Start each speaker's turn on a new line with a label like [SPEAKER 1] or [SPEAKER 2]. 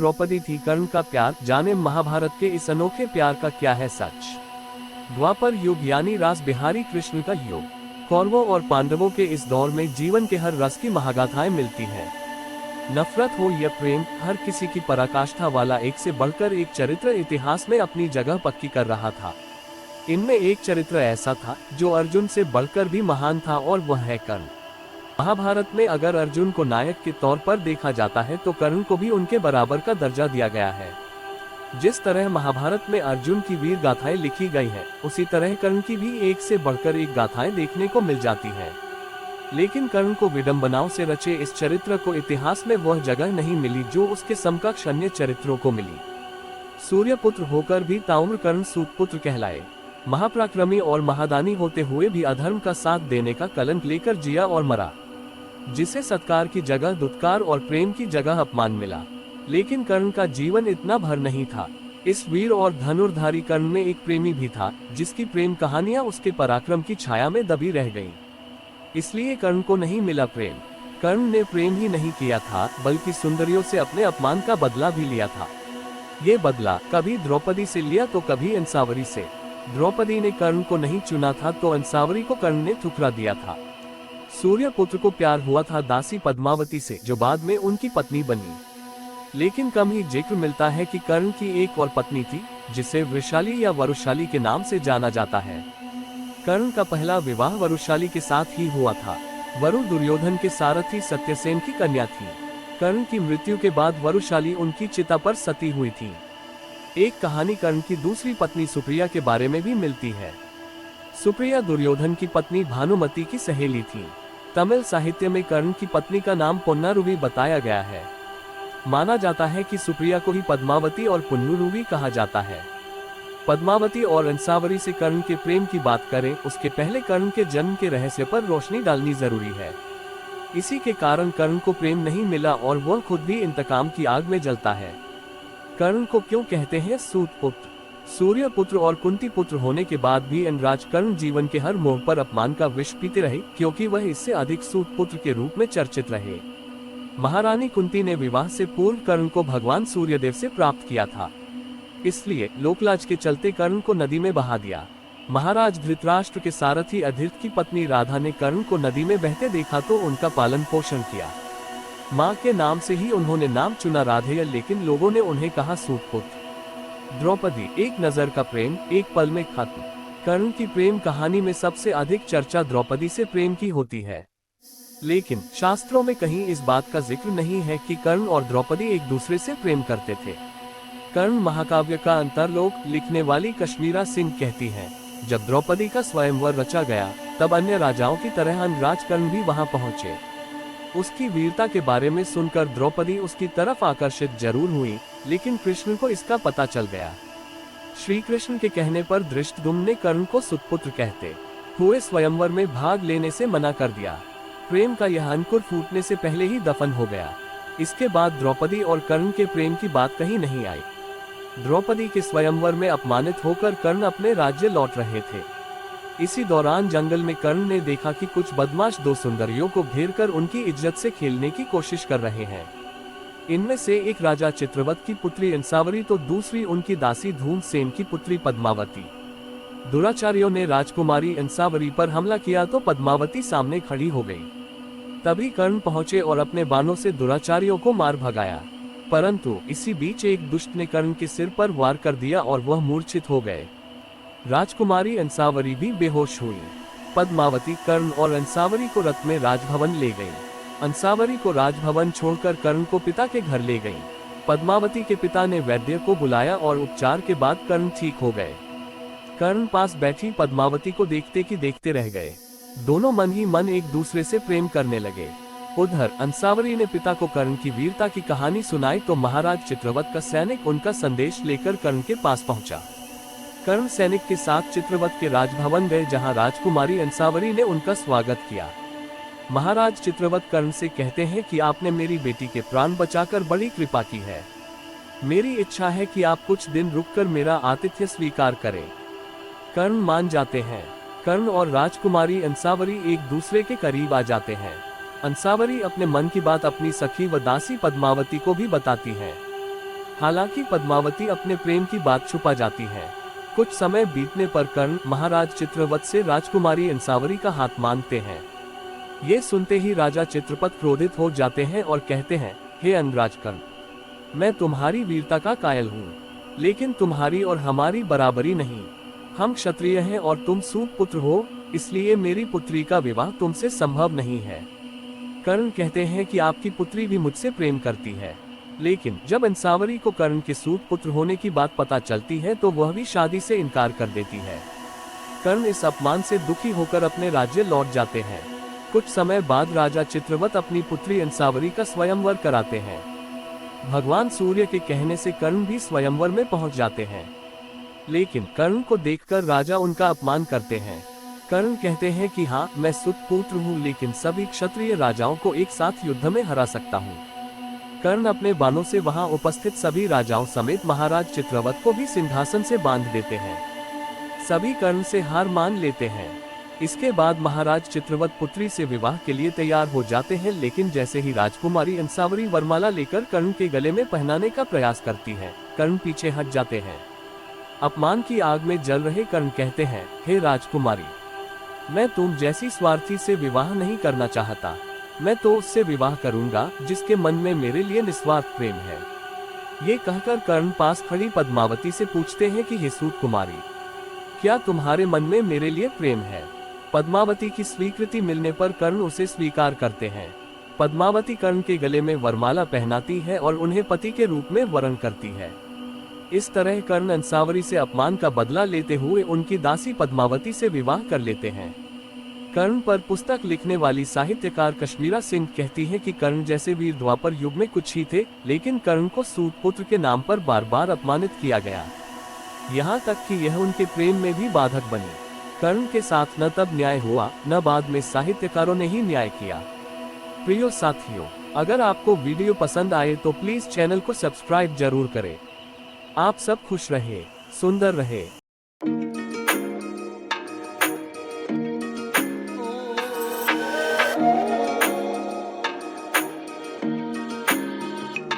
[SPEAKER 1] द्रौपदी थी कर्ण का प्यार, जाने महाभारत के इस अनोखे प्यार का क्या है सच। द्वापर युग यानी रास बिहारी कृष्ण का युग। कौरवों और पांडवों के इस दौर में जीवन के हर रस की महागाथाएं मिलती हैं। नफरत हो या प्रेम, हर किसी की पराकाष्ठा वाला एक से बढ़कर एक चरित्र इतिहास में अपनी जगह पक्की कर रहा था। इनमें एक चरित्र ऐसा था जो अर्जुन से बढ़कर भी महान था और वह है कर्ण। महाभारत में अगर अर्जुन को नायक के तौर पर देखा जाता है तो कर्ण को भी उनके बराबर का दर्जा दिया गया है। जिस तरह महाभारत में अर्जुन की वीर गाथाएं लिखी गई है, उसी तरह कर्ण की भी एक से बढ़कर एक गाथाएं देखने को मिल जाती हैं। लेकिन कर्ण को विडंबनाओं से रचे इस चरित्र को इतिहास में वह जगह नहीं मिली जो उसके समकक्ष अन्य चरित्रों को मिली। सूर्यपुत्र होकर भी ताम्र कर्ण सूतपुत्र कहलाए। महापराक्रमी और महादानी होते हुए भी अधर्म का साथ देने का कलंक लेकर जिया और मरा, जिसे सत्कार की जगह दुत्कार और प्रेम की जगह अपमान मिला। लेकिन कर्ण का जीवन इतना भर नहीं था। इस वीर और धनुर्धारी कर्ण में एक प्रेमी भी था, जिसकी प्रेम कहानियां उसके पराक्रम की छाया में दबी रह गईं। इसलिए कर्ण को नहीं मिला प्रेम। कर्ण ने प्रेम ही नहीं किया था, बल्कि सुंदरियों से अपने अपमान का बदला भी लिया था। ये बदला कभी द्रौपदी से लिया तो कभी अंसावरी से। द्रौपदी ने कर्ण को नहीं चुना था तो अंसावरी को कर्ण ने ठुकरा दिया था। सूर्यपुत्र को प्यार हुआ था दासी पद्मावती से, जो बाद में उनकी पत्नी बनी। लेकिन कम ही जिक्र मिलता है कि कर्ण की एक और पत्नी थी, जिसे वृषाली या वरुशाली के नाम से जाना जाता है। कर्ण का पहला विवाह वरुशाली के साथ ही हुआ था। वरु दुर्योधन के सारथी सत्यसेन की कन्या थी। कर्ण की मृत्यु के बाद वरुशाली उनकी चिता पर सती हुई थी। एक कहानी कर्ण की दूसरी पत्नी सुप्रिया के बारे में भी मिलती है। सुप्रिया दुर्योधन की पत्नी भानुमति की सहेली थी। तमिल साहित्य में कर्ण की पत्नी का नाम पोन्नारुवी बताया गया है। माना जाता है कि सुप्रिया को ही पद्मावती और पुन्नुरुवी कहा जाता है। पद्मावती और अंसावरी से कर्ण के प्रेम की बात करें, उसके पहले कर्ण के जन्म के रहस्य पर रोशनी डालनी जरूरी है। इसी के कारण कर्ण को प्रेम नहीं मिला और वह खुद भी इंतकाम की आग में जलता है। कर्ण को क्यों कहते हैं सूतपुत्र? सूर्यपुत्र और कुंती पुत्र होने के बाद भी अनराज कर्ण जीवन के हर मोड़ पर अपमान का विष पीते रहे, क्योंकि वह इससे अधिक सूतपुत्र के रूप में चर्चित रहे। महारानी कुंती ने विवाह से पूर्व कर्ण को भगवान सूर्यदेव से प्राप्त किया था, इसलिए लोकलाज के चलते कर्ण को नदी में बहा दिया। महाराज धृतराष्ट्र के सारथी अधिरथ की पत्नी राधा ने कर्ण को नदी में बहते देखा तो उनका पालन पोषण किया। माँ के नाम से ही उन्होंने नाम चुना राधेय, लेकिन लोगों ने उन्हें कहा सूतपुत्र। द्रौपदी, एक नजर का प्रेम, एक पल में खत्म। कर्ण की प्रेम कहानी में सबसे अधिक चर्चा द्रौपदी से प्रेम की होती है, लेकिन शास्त्रों में कहीं इस बात का जिक्र नहीं है कि कर्ण और द्रौपदी एक दूसरे से प्रेम करते थे। कर्ण महाकाव्य का अंतरलोक लिखने वाली कश्मीरा सिंह कहती हैं, जब द्रौपदी का स्वयंवर रचा गया तब अन्य राजाओं की तरह अनराज कर्ण भी वहां पहुंचे। उसकी वीरता के बारे में सुनकर द्रौपदी उसकी तरफ आकर्षित जरूर हुई, लेकिन कृष्ण को इसका पता चल गया। श्री कृष्ण के कहने पर धृष्टद्युम्न ने कर्ण को सुतपुत्र कहते हुए स्वयंवर में भाग लेने से मना कर दिया। प्रेम का यह अंकुर फूटने से पहले ही दफन हो गया। इसके बाद द्रौपदी और कर्ण के प्रेम की बात कहीं नहीं आई। द्रौपदी के स्वयंवर में अपमानित होकर कर्ण अपने राज्य लौट रहे थे। इसी दौरान जंगल में कर्ण ने देखा कि कुछ बदमाश दो सुंदरियों को घेरकर उनकी इज्जत से खेलने की कोशिश कर रहे हैं। इनमें से एक राजा चित्रवत की पुत्री अंसावरी तो दूसरी उनकी दासी धूमसेन की पुत्री पद्मावती। दुराचारियों ने राजकुमारी अंसावरी पर हमला किया तो पद्मावती सामने खड़ी हो गई। तभी कर्ण पहुंचे और अपने बाणों से दुराचारियों को मार भगाया, परंतु इसी बीच एक दुष्ट ने कर्ण के सिर पर वार कर दिया और वह मूर्छित हो गए। राजकुमारी अंसावरी भी बेहोश हुई। पद्मावती कर्ण और अंसावरी को रथ में राजभवन ले गई। अंसावरी को राजभवन छोड़कर कर्ण को पिता के घर ले गई। पद्मावती के पिता ने वैद्य को बुलाया और उपचार के बाद कर्ण ठीक हो गए। कर्ण पास बैठी पद्मावती को देखते कि देखते रह गए। दोनों मन ही मन एक दूसरे से प्रेम करने लगे। उधर अंसावरी ने पिता को कर्ण की वीरता की कहानी सुनाई तो महाराज चित्रवत का सैनिक उनका संदेश लेकर कर्ण के पास पहुंचा। कर्ण सैनिक के साथ चित्रवत के राजभवन गए, जहां राजकुमारी अंसावरी ने उनका स्वागत किया। महाराज चित्रवत कर्ण से कहते हैं कि आपने मेरी बेटी के प्राण बचाकर बड़ी कृपा की है। मेरी इच्छा है कि आप कुछ दिन रुककर मेरा आतिथ्य स्वीकार करें। कर्ण मान जाते हैं। कर्ण और राजकुमारी अंसावरी एक दूसरे के करीब आ जाते हैं। अंसावरी अपने मन की बात अपनी सखी व दासी पद्मावती को भी बताती है। हालांकि पद्मावती अपने प्रेम की बात छुपा जाती है। कुछ समय बीतने पर कर्ण महाराज चित्रवत से राजकुमारी इंसावरी का हाथ मांगते हैं। ये सुनते ही राजा चित्रपत क्रोधित हो जाते हैं और कहते हैं, हे अनुराज कर्ण, मैं तुम्हारी वीरता का कायल हूँ, लेकिन तुम्हारी और हमारी बराबरी नहीं। हम क्षत्रिय हैं और तुम सूत पुत्र हो, इसलिए मेरी पुत्री का विवाह तुमसे संभव नहीं है। कर्ण कहते हैं कि आपकी पुत्री भी मुझसे प्रेम करती है, लेकिन जब इंसावरी को कर्ण के सूत पुत्र होने की बात पता चलती है तो वह भी शादी से इनकार कर देती है। कर्ण इस अपमान से दुखी होकर अपने राज्य लौट जाते हैं। कुछ समय बाद राजा चित्रवत अपनी पुत्री इंसावरी का स्वयंवर कराते हैं। भगवान सूर्य के कहने से कर्ण भी स्वयंवर में पहुंच जाते हैं, लेकिन कर्ण को देखकर राजा उनका अपमान करते हैं। कर्ण कहते हैं कि हाँ, मैं सुत पुत्र हूँ, लेकिन सभी क्षत्रिय राजाओं को एक साथ युद्ध में हरा सकता हूँ। कर्ण अपने बाणों से वहां उपस्थित सभी राजाओं समेत महाराज चित्रवत को भी सिंहासन से बांध देते हैं। सभी कर्ण से हार मान लेते हैं। इसके बाद महाराज चित्रवत पुत्री से विवाह के लिए तैयार हो जाते हैं, लेकिन जैसे ही राजकुमारी इंसावरी वरमाला लेकर कर्ण के गले में पहनाने का प्रयास करती है, कर्ण पीछे हट जाते हैं। अपमान की आग में जल रहे कर्ण कहते हैं, हे राजकुमारी, मैं तुम जैसी स्वार्थी से विवाह नहीं करना चाहता। मैं तो उससे विवाह करूंगा जिसके मन में मेरे लिए निस्वार्थ प्रेम है। ये कहकर कर्ण पास खड़ी पद्मावती से पूछते हैं कि हे सूत कुमारी, क्या तुम्हारे मन में मेरे लिए प्रेम है? पद्मावती की स्वीकृति मिलने पर कर्ण उसे स्वीकार करते हैं। पद्मावती कर्ण के गले में वरमाला पहनाती है और उन्हें पति के रूप में वरण करती है। इस तरह कर्ण इंसावरी से अपमान का बदला लेते हुए उनकी दासी पद्मावती से विवाह कर लेते हैं। कर्ण पर पुस्तक लिखने वाली साहित्यकार कश्मीरा सिंह कहती है कि कर्ण जैसे वीर द्वापर युग में कुछ ही थे, लेकिन कर्ण को सूत पुत्र के नाम पर बार बार अपमानित किया गया, यहाँ तक कि यह उनके प्रेम में भी बाधक बनी। कर्ण के साथ न तब न्याय हुआ, न बाद में साहित्यकारों ने ही न्याय किया। प्रिय साथियों, अगर आपको वीडियो पसंद आए तो प्लीज चैनल को सब्सक्राइब जरूर करें। आप सब खुश रहे, सुंदर रहे।